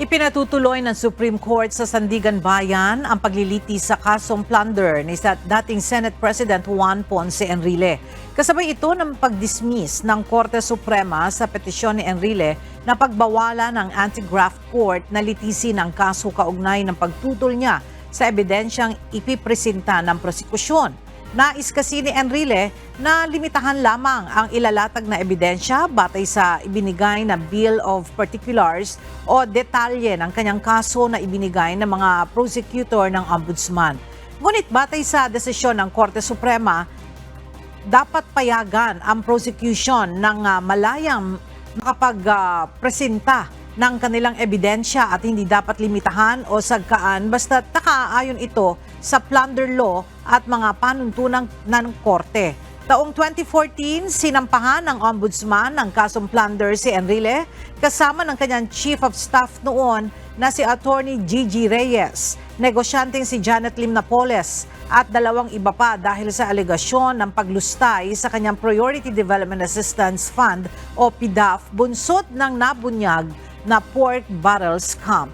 Ipinatutuloy ng Supreme Court sa Sandigan Bayan ang paglilitis sa kasong plunder ni dating Senate President Juan Ponce Enrile. Kasabay ito ng pag-dismiss ng Korte Suprema sa petisyon ni Enrile na pagbawala ng anti-graft court na litisin ang kaso kaugnay ng pagtutol niya sa ebidensyang ipipresenta ng prosekusyon. Nais kasi ni Enrile na limitahan lamang ang ilalatag na ebidensya batay sa ibinigay na Bill of Particulars o detalye ng kanyang kaso na ibinigay ng mga prosecutor ng Ombudsman. Ngunit batay sa desisyon ng Korte Suprema, dapat payagan ang prosecution ng malayang makapagpresenta ng kanilang ebidensya at hindi dapat limitahan o sagkaan basta nakaayon ito sa plunder law at mga panuntunan ng korte. Taong 2014, sinampahan ng Ombudsman ng kasong plunder si Enrile kasama ng kanyang Chief of Staff noon na si Attorney Gigi Reyes, negosyanteng si Janet Lim Napoles at dalawang iba pa dahil sa alegasyon ng paglustay sa kanyang Priority Development Assistance Fund o PDAF bunsod ng nabunyag na pork barrel scam.